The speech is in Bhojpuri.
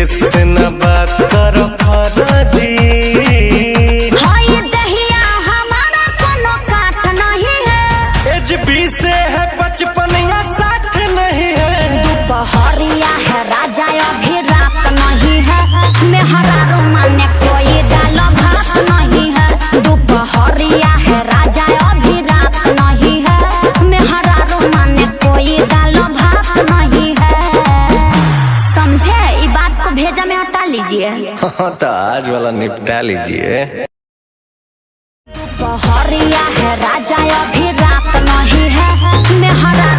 इससे न बात करो फराजी। हाय दहिया हमारा कोनो काट नहीं है। एज 20 से है 55 या 60 नहीं है। दोपहरिया है राजा अभी रात नहीं है। मेहरा रोमाने कोई दाल भात नहीं है। दोपहरिया है राजा अभी रात नहीं है। मेहरा रोमाने कोई दाल भात नहीं है। समझे? इस बात को भेजा में हटा लीजिए। हाँ तो आज वाला निपटा लीजिए। दोपहरिया है राजा अभी रात नहीं है। मेहरा